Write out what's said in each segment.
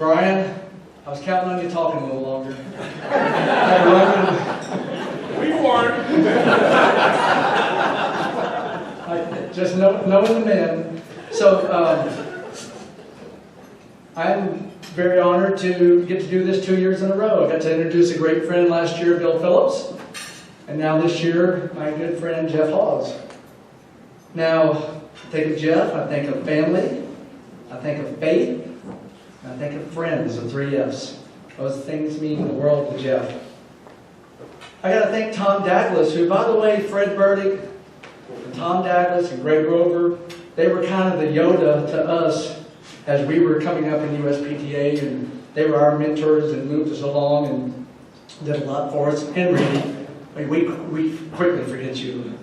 Brian, I was counting on you talking a little longer. We weren't. Just knowing the men. So I'm very honored to get to do this 2 years in a row. I got to introduce a great friend last year, Bill Phillips, and now this year, my good friend Jeff Hawes. Now, I think of Jeff, I think of family, I think of faith, and I think of friends, the 3 F's. Those things mean the world to Jeff. I got to thank Tom Douglas, who, by the way, Fred Burdick, and Tom Douglas, and Greg Grover, they were kind of the Yoda to us as we were coming up in USPTA, and they were our mentors and moved us along and did a lot for us. And Randy, we quickly forget you,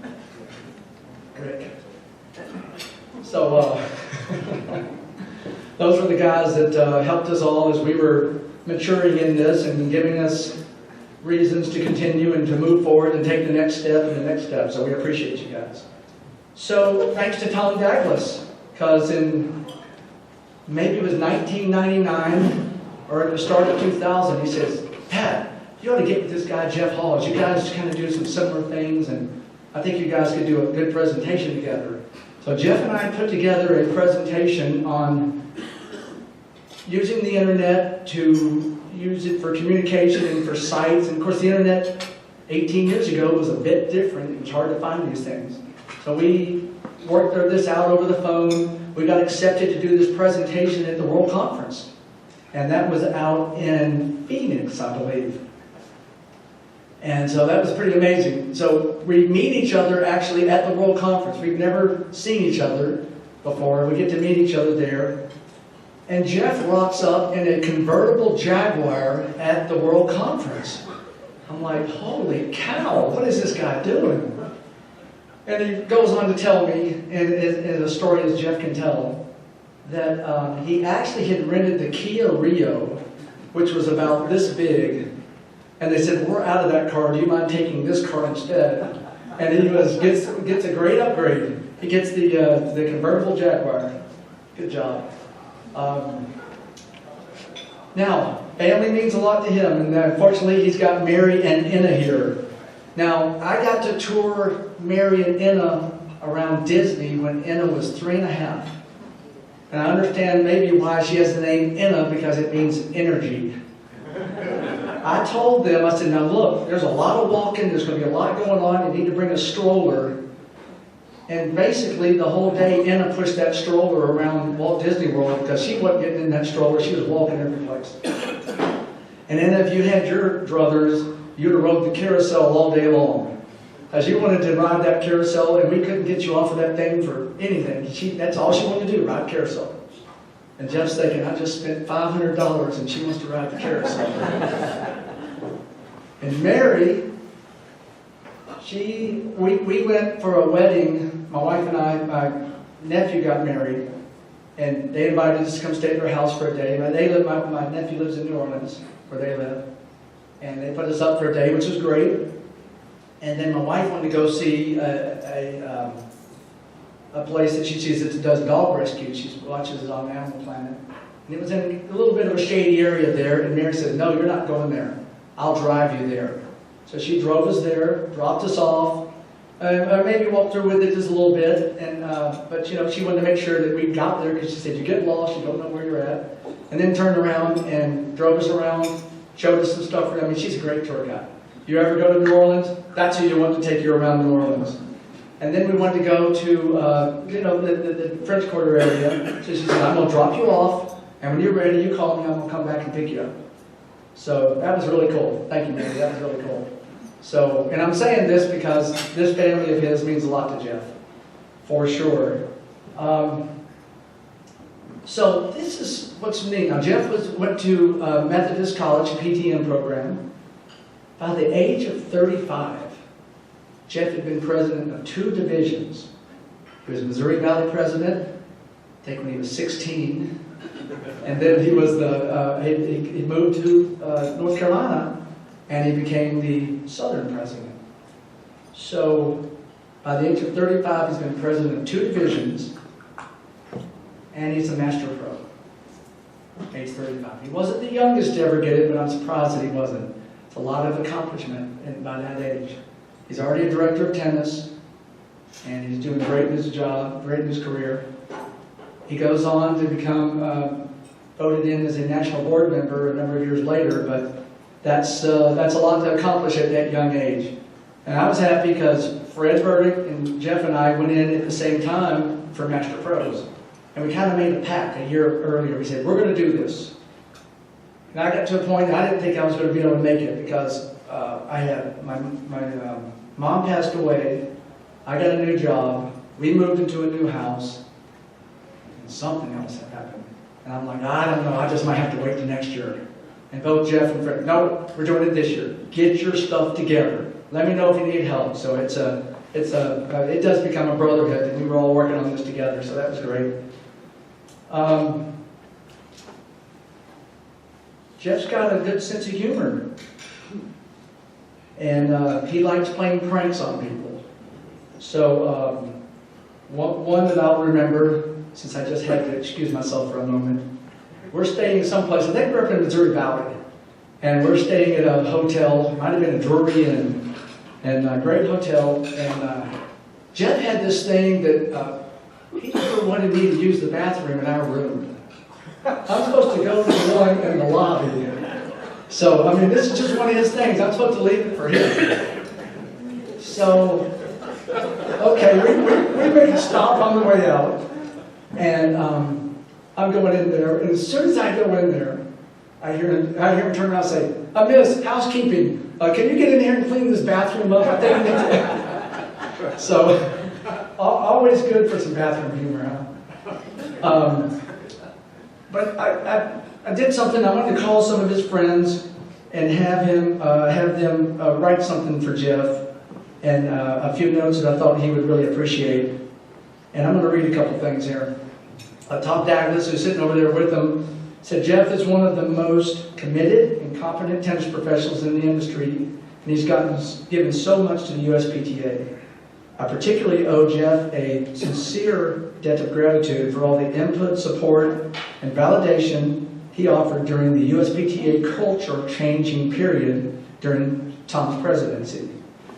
Greg. So those were the guys that helped us all as we were maturing in this and giving us reasons to continue and to move forward and take the next step and the next step. So we appreciate you guys. So thanks to Tom Douglas, because in maybe it was 1999 or at the start of 2000, he says, Pat, you ought to get with this guy Jeff Hawes. You guys kind of do some similar things, and I think you guys could do a good presentation together. So Jeff and I put together a presentation on using the internet to use it for communication and for sites. And of course the internet 18 years ago was a bit different. It was hard to find these things. So we worked this out over the phone. We got accepted to do this presentation at the World Conference. And that was out in Phoenix, I believe. And so that was pretty amazing. So we meet each other actually at the World Conference. We've never seen each other before. We get to meet each other there. And Jeff rocks up in a convertible Jaguar at the World Conference. I'm like, holy cow, what is this guy doing? And he goes on to tell me, in a story as Jeff can tell, that he actually had rented the Kia Rio, which was about this big. And they said, we're out of that car. Do you mind taking this car instead? And he gets a great upgrade. He gets the convertible Jaguar. Good job. Now, family means a lot to him. And unfortunately, he's got Mary and Enna here. Now, I got to tour Mary and Enna around Disney when Enna was 3.5. And I understand maybe why she has the name Enna, because it means energy. I told them, I said, now look, there's a lot of walking, there's going to be a lot going on, you need to bring a stroller. And basically the whole day Enna pushed that stroller around Walt Disney World because she wasn't getting in that stroller, she was walking every place. And then if you had your druthers, you'd have rode the carousel all day long. As you wanted to ride that carousel, and we couldn't get you off of that thing for anything. That's all she wanted to do, ride carousel. And Jeff's thinking, I just spent $500 and she wants to ride the carousel. And Mary, we went for a wedding. My wife and I, my nephew got married, and they invited us to come stay at their house for a day. My nephew lives in New Orleans, where they live. And they put us up for a day, which was great. And then my wife wanted to go see a place that she sees that does dog rescue. She watches it on Animal Planet. And it was in a little bit of a shady area there, and Mary said, no, you're not going there. I'll drive you there. So she drove us there, dropped us off, or maybe walked through with it just a little bit. And but she wanted to make sure that we got there, because she said, you get lost, you don't know where you're at. And then turned around and drove us around, showed us some stuff. I mean, she's a great tour guide. You ever go to New Orleans? That's who you want to take you around New Orleans. And then we wanted to go to, the French Quarter area. So she said, I'm going to drop you off, and when you're ready, you call me, I'm going to come back and pick you up. So that was really cool. Thank you, Mary. That was really cool. So, and I'm saying this because this family of his means a lot to Jeff, for sure. So this is what's neat. Now, Jeff went to Methodist College PTM program. By the age of 35, Jeff had been president of 2 divisions. He was Missouri Valley president, I think when he was 16. And then he was he moved to North Carolina, and he became the Southern president. So by the age of 35, he's been president of 2 divisions, and he's a master pro. age 35. He wasn't the youngest to ever get it, but I'm surprised that he wasn't. It's a lot of accomplishment by that age. He's already a director of tennis, and he's doing great in his job, great in his career. He goes on to become voted in as a national board member a number of years later, but that's a lot to accomplish at that young age. And I was happy because Fred Burdick and Jeff and I went in at the same time for Master Pros. And we kind of made a pact a year earlier. We said, we're going to do this. And I got to a point that I didn't think I was going to be able to make it because I had my mom passed away. I got a new job. We moved into a new house. And something else had happened. And I'm like, I don't know. I just might have to wait till next year. And both Jeff and Fred, no, we're doing it this year. Get your stuff together. Let me know if you need help. So it does become a brotherhood, and we were all working on this together. So that was great. Jeff's got a good sense of humor, and he likes playing pranks on people. So one that I'll remember, since I just had to excuse myself for a moment, we're staying someplace, I think we're up in Missouri Valley, and we're staying at a hotel, it might have been a Drury Inn, and a great hotel, and Jeff had this thing that he never wanted me to use the bathroom in our room. I'm supposed to go to the one in the lobby. So, I mean, this is just one of his things. I'm supposed to leave it for him. So, okay, we make a stop on the way out. And I'm going in there. And as soon as I go in there, I hear him turn around and say, Miss, housekeeping, can you get in here and clean this bathroom up? I think I need to. So, always good for some bathroom humor, huh? But I did something. I wanted to call some of his friends and have them write something for Jeff and a few notes that I thought he would really appreciate. And I'm going to read a couple things here. Tom Douglas, who's sitting over there with them, said Jeff is one of the most committed and competent tennis professionals in the industry, and he's given so much to the USPTA. I particularly owe Jeff a sincere debt of gratitude for all the input, support, and validation he offered during the USPTA culture-changing period during Tom's presidency.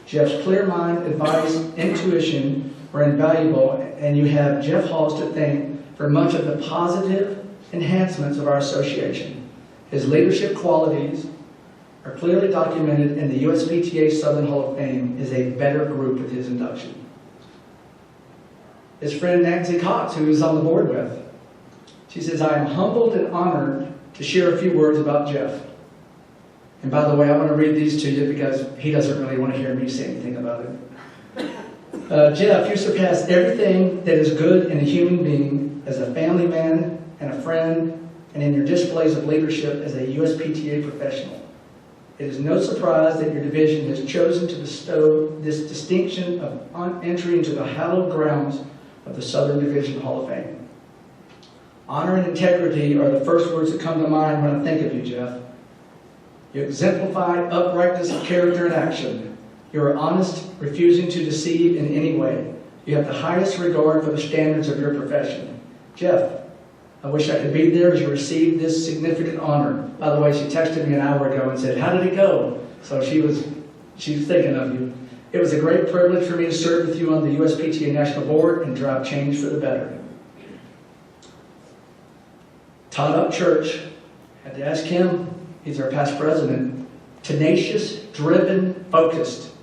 Jeff's clear mind, advice, intuition were invaluable, and you have Jeff Hawes to thank for much of the positive enhancements of our association. His leadership qualities are clearly documented in the USPTA Southern Hall of Fame is a better group with his induction. His friend Nancy Cox, who he's on the board with, she says, I am humbled and honored to share a few words about Jeff. And by the way, I want to read these to you because he doesn't really want to hear me say anything about it. Jeff, you surpass everything that is good in a human being as a family man and a friend, and in your displays of leadership as a USPTA professional. It is no surprise that your division has chosen to bestow this distinction of entry into the hallowed grounds of the Southern Division Hall of Fame. Honor and integrity are the first words that come to mind when I think of you, Jeff. You exemplify uprightness of character and action. You are honest, refusing to deceive in any way. You have the highest regard for the standards of your profession. Jeff, I wish I could be there as you received this significant honor. By the way, she texted me an hour ago and said, how did it go? So she was thinking of you. It was a great privilege for me to serve with you on the USPTA National Board and drive change for the better. Todd Upchurch, had to ask him, he's our past president, tenacious, driven, focused.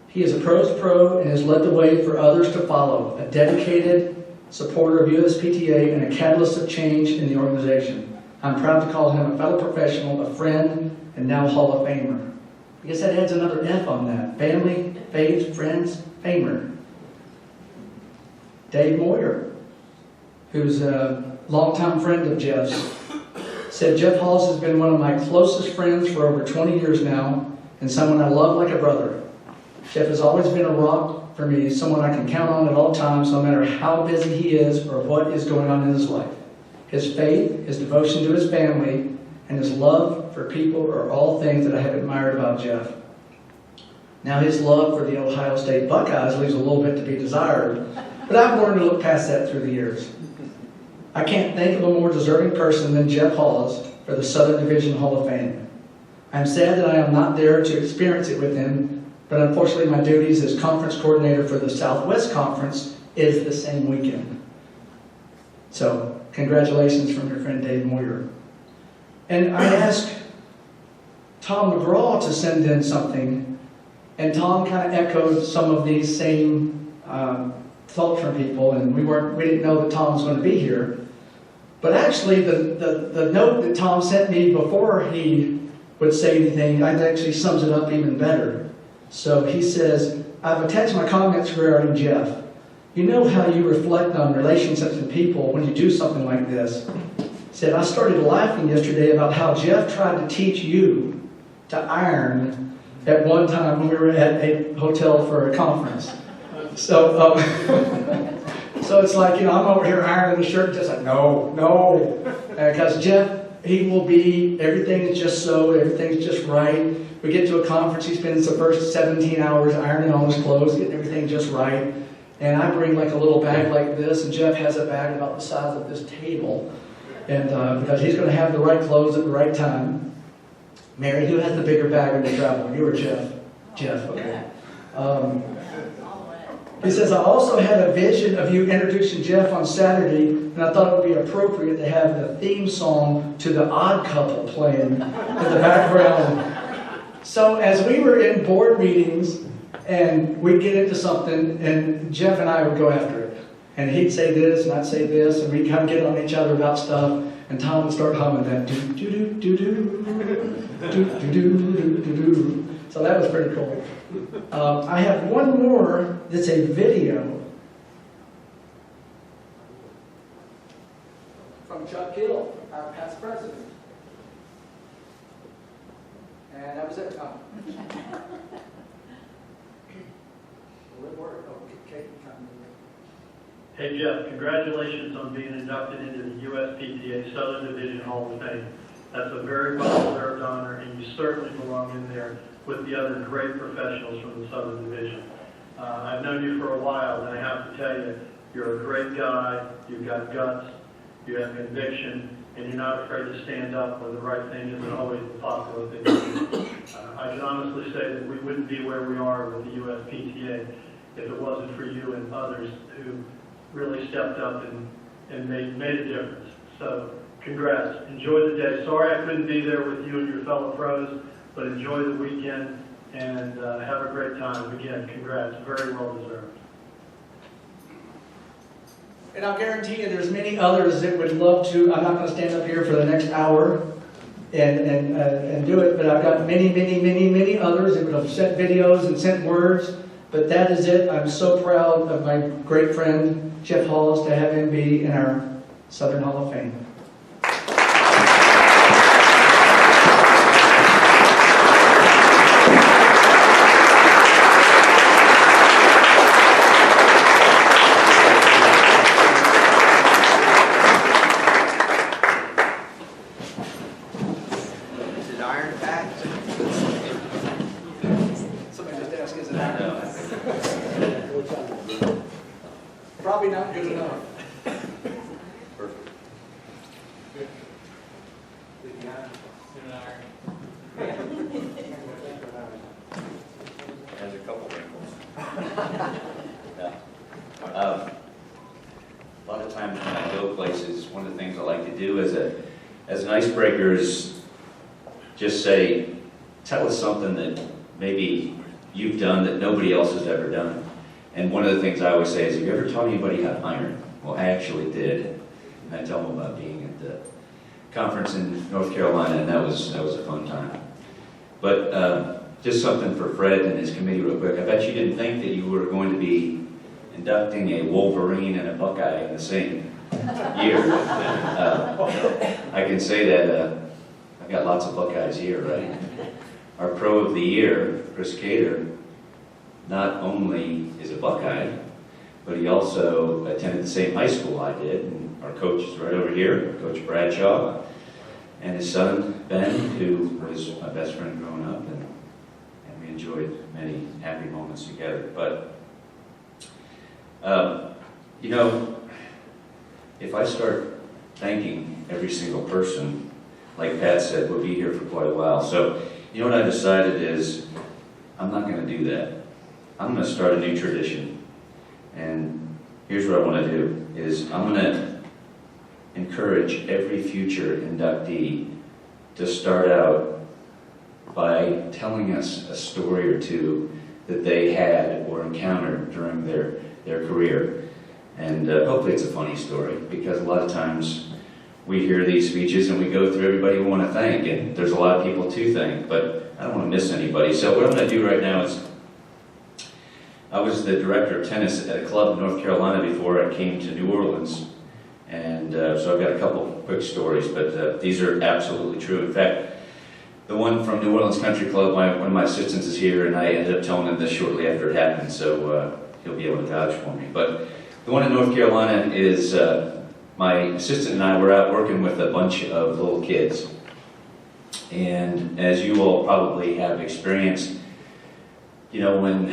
He is a pro's pro and has led the way for others to follow, a dedicated supporter of USPTA and a catalyst of change in the organization. I'm proud to call him a fellow professional, a friend, and now Hall of Famer. I guess that adds another F on that. Family, faith, friends, Famer. Dave Moyer, who's a longtime friend of Jeff's, said Jeff Hawes has been one of my closest friends for over 20 years now, and someone I love like a brother. Jeff has always been a rock for me, someone I can count on at all times, no matter how busy he is or what is going on in his life. His faith, his devotion to his family, and his love for people are all things that I have admired about Jeff. Now his love for the Ohio State Buckeyes leaves a little bit to be desired, but I've learned to look past that through the years. I can't think of a more deserving person than Jeff Hawes for the Southern Division Hall of Fame. I'm sad that I am not there to experience it with him, but unfortunately my duties as conference coordinator for the Southwest Conference is the same weekend. So, congratulations from your friend Dave Moyer. And I asked Tom McGraw to send in something, and Tom kind of echoed some of these same thoughts from people, and we didn't know that Tom was going to be here. But actually, the note that Tom sent me before he would say anything, actually sums it up even better. So he says, I've attached my comments regarding Jeff. You know how you reflect on relationships and people when you do something like this. He said, I started laughing yesterday about how Jeff tried to teach you to iron at one time when we were at a hotel for a conference. So, so it's like, I'm over here ironing the shirt, just like, no. Because Jeff, he will be, everything is just so, everything's just right. We get to a conference, he spends the first 17 hours ironing all his clothes, getting everything just right. And I bring like a little bag like this, and Jeff has a bag about the size of this table. And because he's going to have the right clothes at the right time. Mary, who has the bigger bag when you travel? You or Jeff? Jeff, okay. He says, I also had a vision of you introducing Jeff on Saturday, and I thought it would be appropriate to have the theme song to The Odd Couple playing in the background. So as we were in board meetings, and we'd get into something, and Jeff and I would go after it. And he'd say this, and I'd say this, and we'd kind of get on each other about stuff, and Tom would start humming that do-do-do-do-do-do-do-do-do-do. So that was pretty cool. I have one more that's a video from Chuck Hill, our past president. And that was it, Tom. Will it work? Oh, okay. Hey Jeff, congratulations on being inducted into the USPTA Southern Division Hall of Fame. That's a very well-deserved honor, and you certainly belong in there with the other great professionals from the Southern Division. I've known you for a while, and I have to tell you, you're a great guy, you've got guts, you have conviction, and you're not afraid to stand up when the right thing isn't always the popular thing to do. I can honestly say that we wouldn't be where we are with the USPTA if it wasn't for you and others who really stepped up and made a difference. So, congrats. Enjoy the day. Sorry I couldn't be there with you and your fellow pros, but enjoy the weekend and have a great time. Again, congrats. Very well deserved. And I'll guarantee you there's many others that would love to. I'm not going to stand up here for the next hour and do it, but I've got many others that would have sent videos and sent words. But that is it. I'm so proud of my great friend Jeff Hawes to have him be in our Southern Hall of Fame. Probably not good enough. Perfect. Has a couple wrinkles. Yeah. A lot of times when I go places, one of the things I like to do as an icebreaker is just say, tell us something that maybe you've done that nobody else has ever done. And one of the things I always say is, have you ever taught anybody how to iron? Well, I actually did. And I tell them about being at the conference in North Carolina, and that was a fun time. But just something for Fred and his committee real quick. I bet you didn't think that you were going to be inducting a Wolverine and a Buckeye in the same year. I can say that I've got lots of Buckeyes here, right? Our Pro of the Year, Chris Cater, not only is a Buckeye, but he also attended the same high school I did. And our coach is right over here, Coach Bradshaw, and his son, Ben, who was my best friend growing up, and we enjoyed many happy moments together. But, you know, if I start thanking every single person. Like Pat said, we'll be here for quite a while. So, you know what I decided is, I'm not going to do that. I'm going to start a new tradition. And here's what I want to do, is I'm going to encourage every future inductee to start out by telling us a story or two that they had or encountered during their career. And hopefully it's a funny story, because a lot of times we hear these speeches and we go through everybody we want to thank, and there's a lot of people to thank, but I don't want to miss anybody. So what I'm going to do right now is, I was the director of tennis at a club in North Carolina before I came to New Orleans, and so I've got a couple quick stories, but these are absolutely true. In fact, the one from New Orleans Country Club, one of my assistants is here, and I ended up telling him this shortly after it happened, so he'll be able to vouch for me. But the one in North Carolina is, my assistant and I were out working with a bunch of little kids. And as you all probably have experienced, you know, when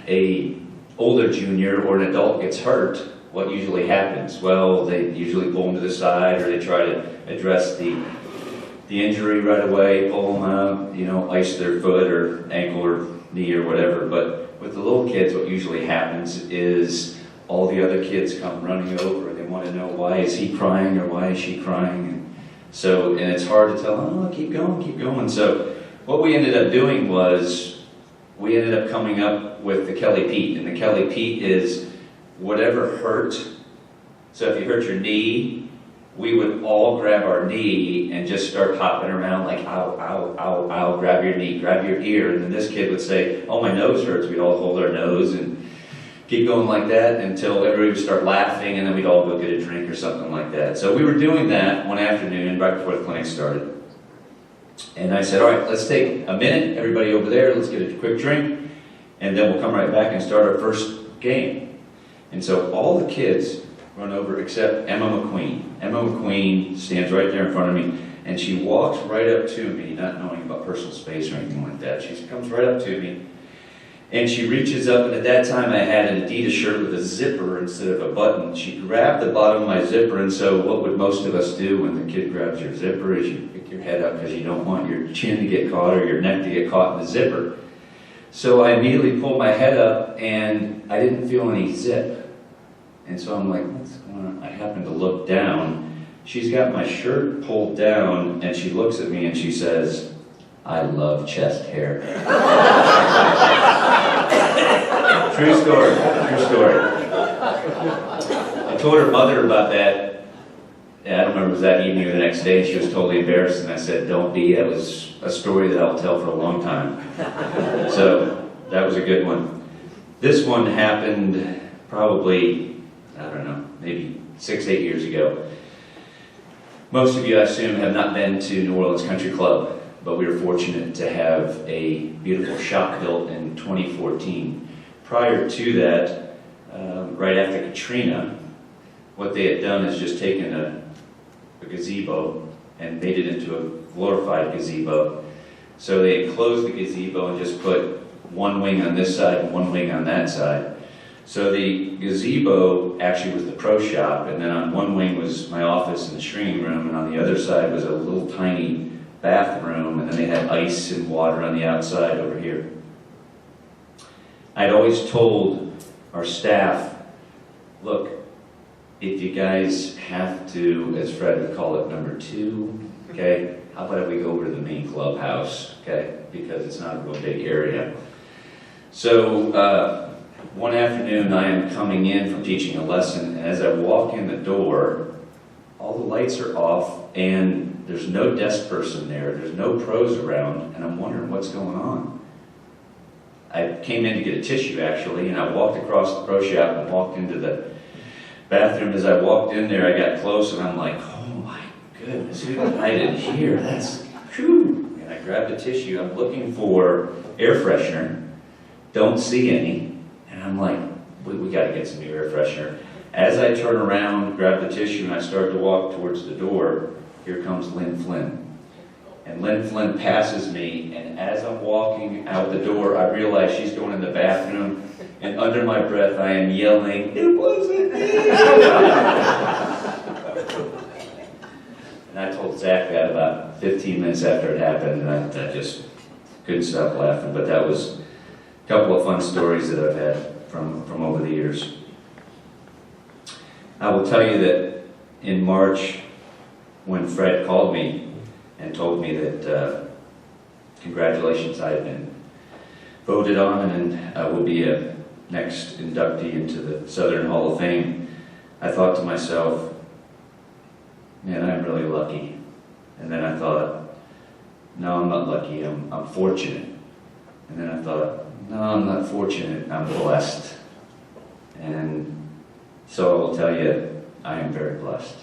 a older junior or an adult gets hurt, what usually happens? Well, they usually pull them to the side, or they try to address the injury right away, pull them out, you know, ice their foot or ankle or knee or whatever. But with the little kids, what usually happens is all the other kids come running over. They want to know, why is he crying or why is she crying? And it's hard to tell, oh, keep going, keep going. So what we ended up doing was, we ended up coming up with the Kelly Pete. And the Kelly Pete is whatever hurt. So if you hurt your knee, we would all grab our knee and just start hopping around like, ow, ow, ow, ow, grab your knee, grab your ear. And then this kid would say, oh, my nose hurts. We'd all hold our nose and keep going like that until everybody would start laughing, and then we'd all go get a drink or something like that. So we were doing that one afternoon right before the clinic started. And I said, all right, let's take a minute, everybody over there, let's get a quick drink, and then we'll come right back and start our first game. And so all the kids run over except Emma McQueen. Emma McQueen stands right there in front of me, and she walks right up to me, not knowing about personal space or anything like that. She comes right up to me, and she reaches up, and at that time I had an Adidas shirt with a zipper instead of a button. She grabbed the bottom of my zipper, and so what would most of us do when the kid grabs your zipper is you pick your head up because you don't want your chin to get caught or your neck to get caught in the zipper. So I immediately pulled my head up, and I didn't feel any zip. And so I'm like, what's going on? I happen to look down. She's got my shirt pulled down, and she looks at me and she says, I love chest hair. True story, true story. I told her mother about that, I don't remember if it was that evening or the next day, and she was totally embarrassed, and I said, don't be, that was a story that I'll tell for a long time. So, that was a good one. This one happened probably, I don't know, maybe 6-8 years ago. Most of you, I assume, have not been to New Orleans Country Club, but we were fortunate to have a beautiful shop built in 2014. Prior to that, right after Katrina, what they had done is just taken a gazebo and made it into a glorified gazebo. So they enclosed the gazebo and just put one wing on this side and one wing on that side. So the gazebo actually was the pro shop, and then on one wing was my office and the shrinking room, and on the other side was a little tiny bathroom, and then they had ice and water on the outside over here. I'd always told our staff, look, if you guys have to, as Fred would call it, number 2, okay, how about if we go over to the main clubhouse, okay, because it's not a real big area. So one afternoon I am coming in from teaching a lesson, and as I walk in the door, all the lights are off, and there's no desk person there, there's no pros around, and I'm wondering what's going on. I came in to get a tissue, actually, and I walked across the pro shop and walked into the bathroom. As I walked in there, I got close, and I'm like, oh my goodness, who did I hide in here? That's, whew. And I grabbed a tissue. I'm looking for air freshener. Don't see any. And I'm like, we got to get some new air freshener. As I turn around, grab the tissue, and I start to walk towards the door, here comes Lynn Flynn. And Lynn Flynn passes me, and as I'm walking out the door, I realize she's going in the bathroom, and under my breath I am yelling, it wasn't me! 15 minutes after it happened, and I just couldn't stop laughing. But that was a couple of fun stories that I've had from over the years. I will tell you that in March, when Fred called me and told me that congratulations, I had been voted on and I would be a next inductee into the Southern Hall of Fame, I thought to myself, man, I'm really lucky. And then I thought, no, I'm not lucky, I'm fortunate. And then I thought, no, I'm not fortunate, I'm blessed. And so I will tell you, I am very blessed.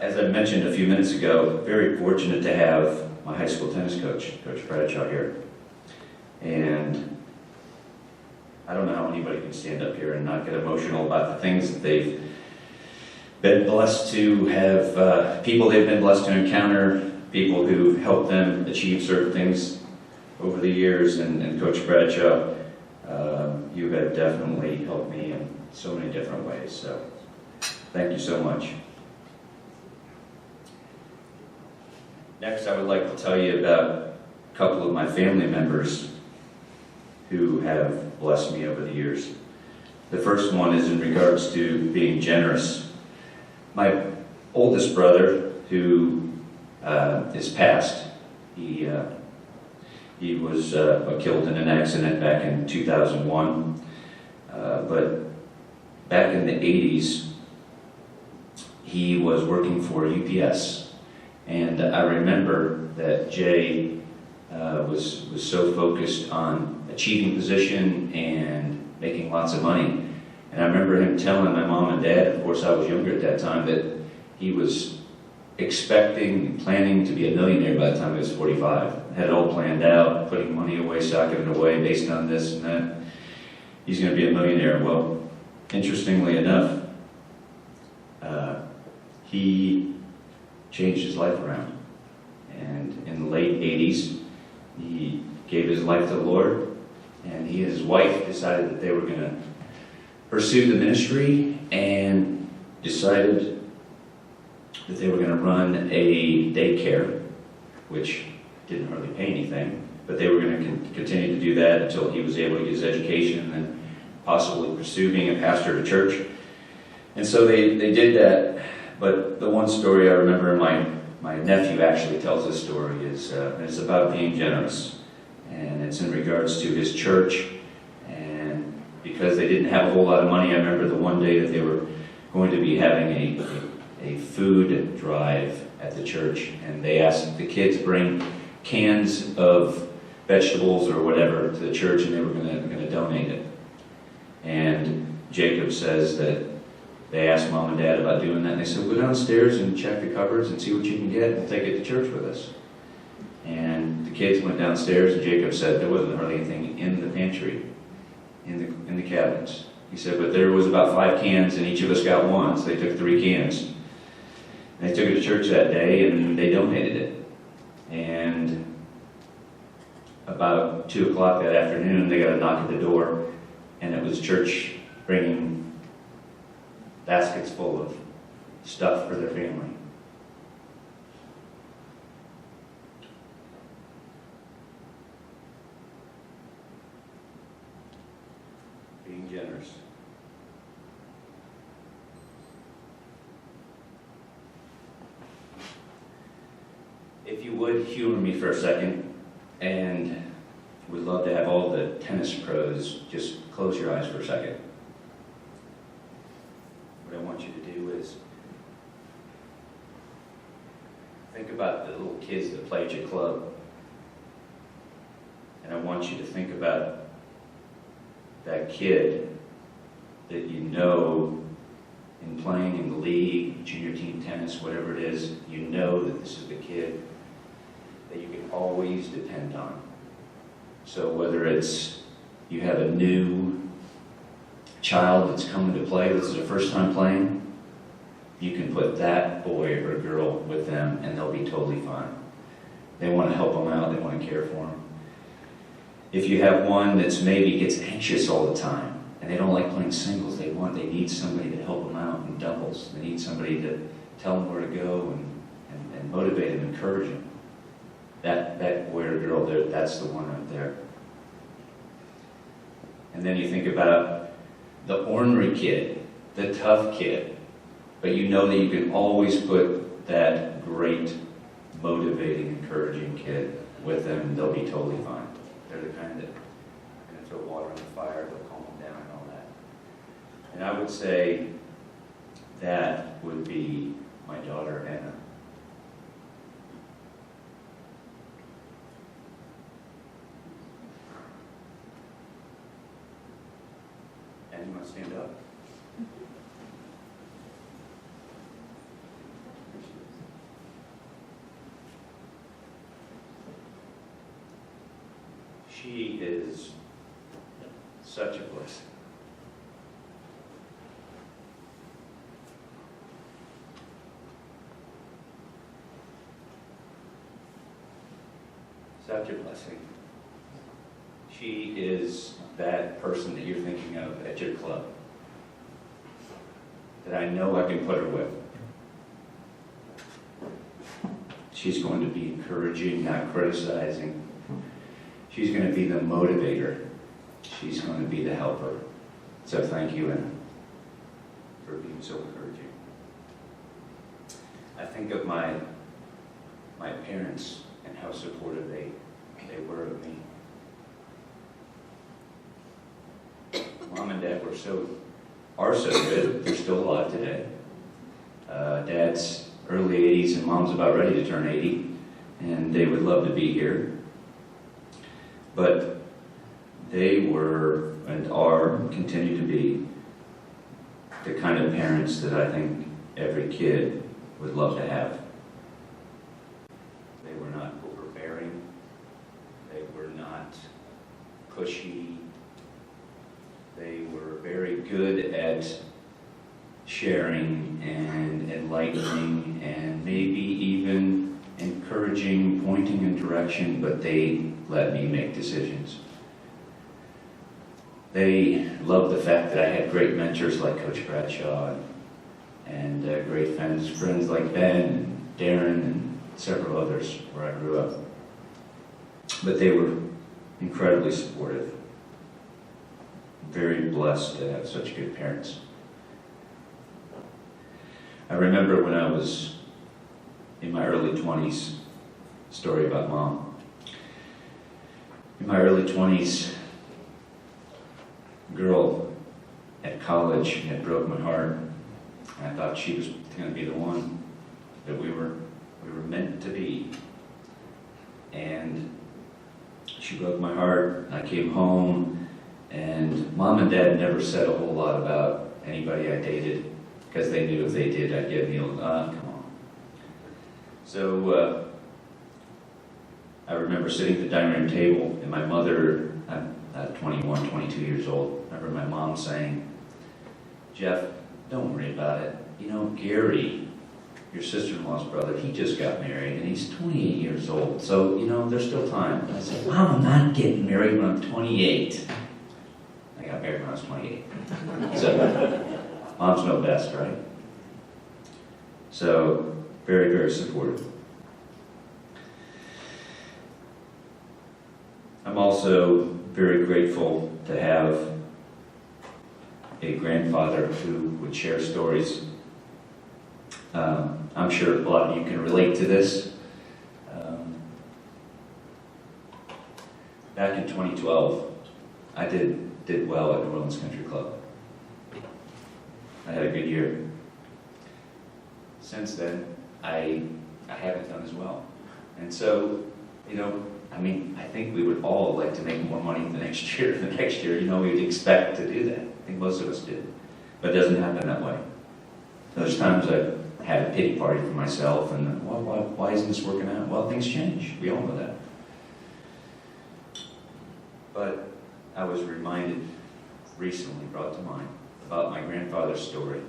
As I mentioned a few minutes ago, very fortunate to have my high school tennis coach, Coach Bradshaw here. And I don't know how anybody can stand up here and not get emotional about the things that they've been blessed to have, people they've been blessed to encounter, people who helped them achieve certain things over the years. And Coach Bradshaw, you have definitely helped me in so many different ways. So thank you so much. Next, I would like to tell you about a couple of my family members who have blessed me over the years. The first one is in regards to being generous. My oldest brother, who is passed, he was killed in an accident back in 2001. But back in the 80s, he was working for UPS. And I remember that Jay was so focused on achieving position and making lots of money. And I remember him telling my mom and dad, of course I was younger at that time, that he was expecting and planning to be a millionaire by the time he was 45. Had it all planned out, putting money away, stocking it away based on this and that. He's going to be a millionaire. Well, interestingly enough, he changed his life around. And in the late 80s, he gave his life to the Lord, and he and his wife decided that they were going to pursue the ministry and decided that they were going to run a daycare, which didn't really pay anything, but they were going to continue to do that until he was able to get his education and then possibly pursue being a pastor at a church. And so they did that. But the one story I remember, and my nephew actually tells this story, is it's about being generous. And it's in regards to his church. And because they didn't have a whole lot of money, I remember the one day that they were going to be having a food drive at the church. And they asked the kids bring cans of vegetables or whatever to the church, and they were going to donate it. And Jacob says that they asked Mom and Dad about doing that, and they said, go downstairs and check the cupboards and see what you can get and take it to church with us. And the kids went downstairs, and Jacob said there wasn't hardly anything in the pantry, in the cabinets. He said, but there was about 5 cans, and each of us got one, so they took 3 cans. And they took it to church that day, and they donated it. And about 2 o'clock that afternoon, they got a knock at the door, and it was church bringing baskets full of stuff for their family. Being generous. If you would humor me for a second, and we'd love to have all the tennis pros just close your eyes for a second. What I want you to do is think about the little kids that play at your club. And I want you to think about that kid that you know in playing in the league, junior team tennis, whatever it is, you know that this is the kid that you can always depend on. So whether it's you have a new child that's coming to play, this is their first time playing, you can put that boy or girl with them and they'll be totally fine. They want to help them out, they want to care for them. If you have one that's maybe gets anxious all the time And they don't like playing singles. They need somebody to help them out in doubles. They need somebody to tell them where to go and motivate them, encourage them. That boy or girl, that's the one right there. And then you think about the ornery kid, the tough kid, but you know that you can always put that great, motivating, encouraging kid with them, and they'll be totally fine. They're the kind that are going to throw water on the fire, they'll calm them down and all that. And I would say that would be my daughter, Anna. And you want to stand up? She is such a blessing. Such a blessing. She is that person that you're thinking of at your club, that I know I can put her with. She's going to be encouraging, not criticizing. She's going to be the motivator. She's going to be the helper. So thank you, Anna, for being so encouraging. I think of my parents and how supportive they were of me. Mom and Dad are so good. They're still alive today. Dad's early 80s and Mom's about ready to turn 80, and they would love to be here. But they were and are, continue to be, the kind of parents that I think every kid would love to have. They were not overbearing. They were not pushy. They were very good at sharing and enlightening and maybe even encouraging, pointing in direction, but they let me make decisions. They loved the fact that I had great mentors like Coach Bradshaw and great friends like Ben and Darren and several others where I grew up. But they were incredibly supportive. Very blessed to have such good parents. I remember when I was in my early 20s, story about Mom. In my early 20s, a girl at college had broke my heart. And I thought she was going to be the one that we were meant to be. And she broke my heart. I came home, and Mom and Dad never said a whole lot about anybody I dated, because they knew if they did, I'd get Neil, come on. So I remember sitting at the dining room table, and my mother, I'm 21, 22 years old, I remember my mom saying, "Jeff, don't worry about it. You know, Gary, your sister-in-law's brother, he just got married, and he's 28 years old. So, you know, there's still time." And I said, "Mom, I'm not getting married when I'm 28. I got married when I was 28. So, moms know best, right? So, very, very supportive. I'm also very grateful to have a grandfather who would share stories. I'm sure a lot of you can relate to this. Back in 2012, I did well at New Orleans Country Club. I had a good year. Since then, I haven't done as well. And so, you know, I mean, I think we would all like to make more money the next year. The next year, you know, we'd expect to do that. I think most of us do. But it doesn't happen that way. There's times I've had a pity party for myself, and why isn't this working out? Well, things change. We all know that. But I was reminded recently, brought to mind, about my grandfather's story.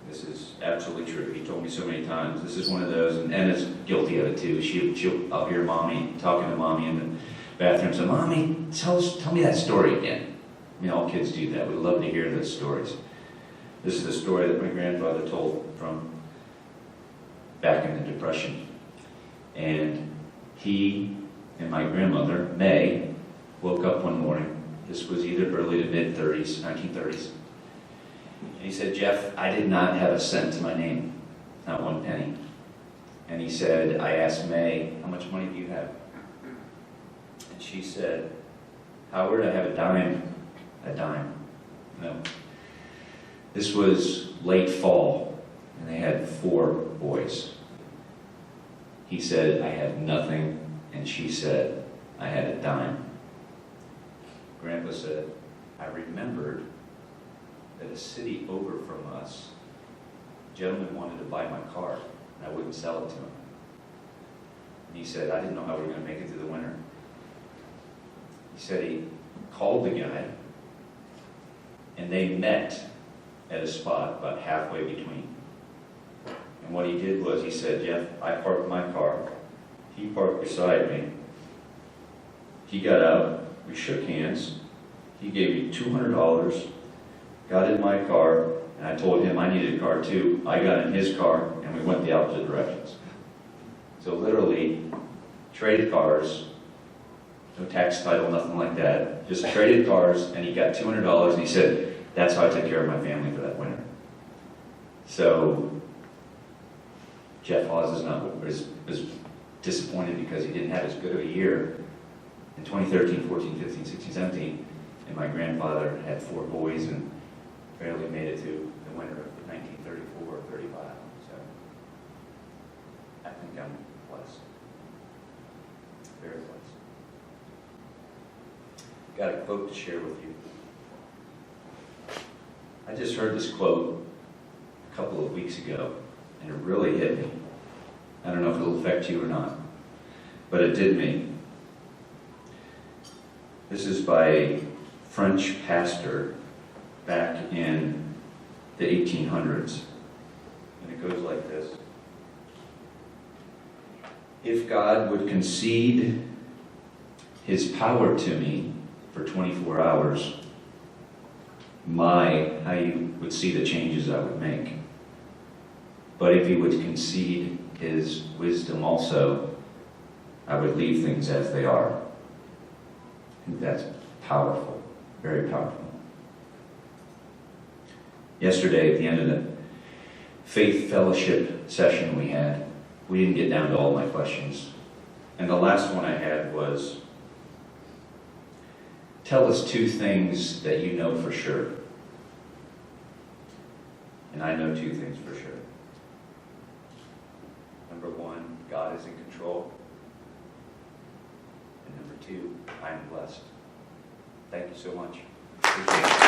This is absolutely true. He told me so many times. This is one of those, and Anna's guilty of it too. I'll hear Mommy talking to Mommy in the bathroom. So, "Mommy, tell me that story again." I mean, all kids do that. We love to hear those stories. This is the story that my grandfather told from back in the Depression. And he and my grandmother, May, woke up one morning. This was either early to mid-30s, 1930s. And he said, Jeff, I did not have a cent to my name, not one penny. And he said, I asked May, how much money do you have? And she said, Howard, I have a dime. A dime. No. This was late fall, and they had 4 boys. He said, I had nothing, and she said, I had a dime. Grandpa said, I remembered that a city over from us, a gentleman wanted to buy my car, and I wouldn't sell it to him. And he said, I didn't know how we were going to make it through the winter. He said he called the guy, and they met at a spot about halfway between. And what he did was he said, Jeff, I parked my car. He parked beside me. He got out. We shook hands. He gave me $200, got in my car, and I told him I needed a car too. I got in his car, and we went the opposite directions. So literally, traded cars, no tax title, nothing like that. Just traded cars, and he got $200, and he said, that's how I took care of my family for that winter. So Jeff Hawes was disappointed because he didn't have as good of a year in 2013, 14, 15, 16, 17. And my grandfather had 4 boys and barely made it through the winter of 1934 or 35. So I think I'm blessed. Very blessed. Got a quote to share with you. I just heard this quote a couple of weeks ago, and it really hit me. I don't know if it'll affect you or not, but it did me. This is by a French pastor back in the 1800s, and it goes like this. If God would concede his power to me for 24 hours, how you would see the changes I would make. But if he would concede his wisdom also, I would leave things as they are. I think that's powerful, very powerful. Yesterday, at the end of the faith fellowship session we had, we didn't get down to all my questions. And the last one I had was, tell us 2 things that you know for sure. And I know 2 things for sure. Number 1, God is in control. And number 2, I'm blessed. Thank you so much. Appreciate it.